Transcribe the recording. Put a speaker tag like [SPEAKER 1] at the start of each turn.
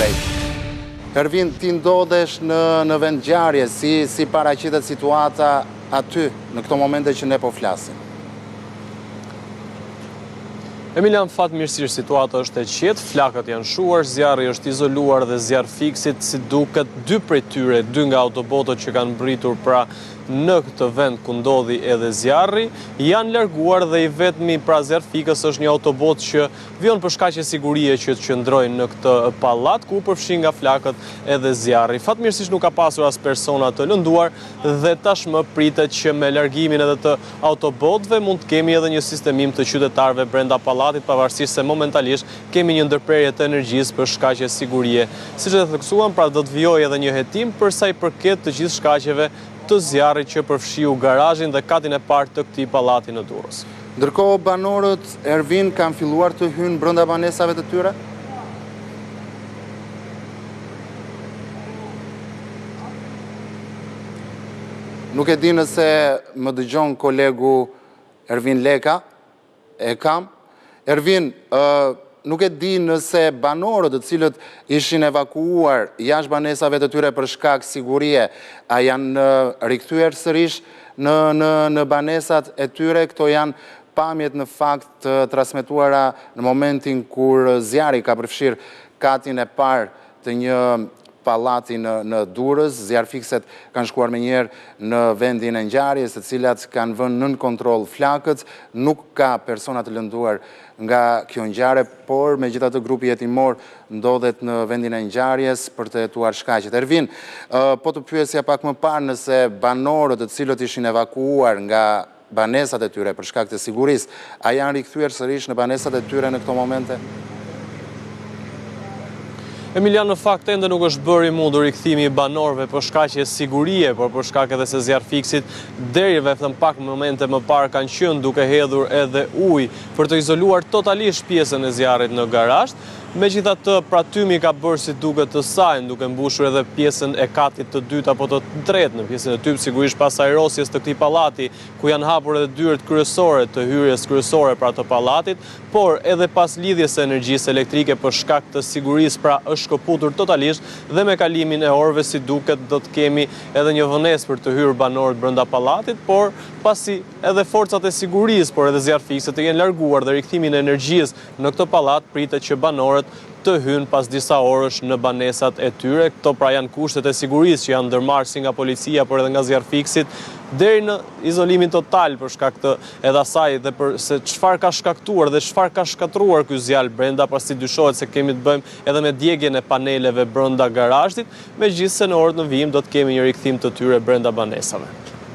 [SPEAKER 1] drejt. Ervin, ti ndodhesh në vend ngjarje, si paraqitet situata aty në këto momente që ne po flasim?
[SPEAKER 2] Emilian, fatmirësisht situata është e qetë, flakët janë shuar, zjarri është izoluar dhe zjarr fiksit, si duket dy prej tyre, dy nga autobotët që kanë mbritur pra në këtë vend ku ndodhi edhe zjarri, janë larguar dhe i vetmi pra zjarr fikës është një autobot që vjen për shkaqe sigurie që të qëndrojnë në këtë pallat ku përfshin nga flakët edhe zjarri. Fatmirësisht nuk ka pasur as persona të lënduar dhe tashmë pritet që me largimin edhe të autobotëve mund të kemi edhe një sistemim të qytetarëve brenda pallatit, pavarësisht se momentalisht kemi një ndërprerje të energjisë për shkaqe sigurie. Siç e theksuam, pra do të vijojë edhe një hetim për sa i përket të gjithë shkaqeve të zjarrit që përfshiu garazhin dhe katin e parë të këtij pallati në Durrës.
[SPEAKER 1] Ndërkohë banorët Ervin kanë filluar të hynë brenda banesave të tyre? Nuk e di nëse më dëgjon kolegu Ervin Leka, e kam. Ervin, nuk e di nëse banorët të cilët ishin evakuuar jashtë banesave të tyre për shkak sigurie, a janë rikthyer sërish në banesat e tyre. Këto janë pamjet në fakt të transmetuara në momentin kur zjarri ka përfshirë katin e parë të një pallati në Durrës. Zjarfikset kanë shkuar menjëherë në vendin e ngjarjes, të cilat kanë vënë nën kontroll flakët. Nuk ka persona të lënduar nga kjo ngjarje, por megjithatë grupi hetimor ndodhet në vendin e ngjarjes për të hetuar shkaqet. Ervin, po të pyesja pak më parë nëse banorët të cilët ishin evakuuar nga banesat e tyre për shkak të sigurisë, a janë rikthyer sërish në banesat e tyre në këto momente?
[SPEAKER 2] Emilian, në fakt ende nuk është bërë i mundur rikthimi i banorëve për shkaqe sigurie, por për shkak edhe se zjarr fiksit deri vetëm pak momente më parë kanë qenë duke hedhur edhe ujë për të izoluar totalisht pjesën e zjarrit në garazh. Megjithatë, pra tymi ka bërë si duket të sajnë, duke mbushur edhe pjesën e katit të dytë apo të tretë. Në pjesën e typ sigurisht pas ajrosjes të këtij pallati, ku janë hapur edhe dyert kryesore të hyrjes kryesore pra të pallatit, por edhe pas lidhjes së energjisë elektrike për shkak të sigurisë, pra është shkëputur totalisht dhe me kalimin e orëve si duket do të kemi edhe një vonesë për të hyrë banorët brenda pallatit, por pasi edhe forcat e sigurisë, por edhe zjarrfikset të jenë larguar dhe rikthimin e energjisë në këtë pallat, pritet që banorët të hynë pas disa orësh në banesat e tyre. Këto pra janë kushtet e sigurisë që janë ndërmarrë si nga policia, por edhe nga zjarrfiksit, deri në izolimin total për shkak të edhe asaj dhe për se çfarë ka shkaktuar dhe çfarë ka shkatruar ky zjarr brenda, pasi dyshohet se kemi të bëjmë edhe me djegjen e paneleve brenda garazhit, megjithëse në orët në vijim do të kemi një rikthim të tyre brenda banesave.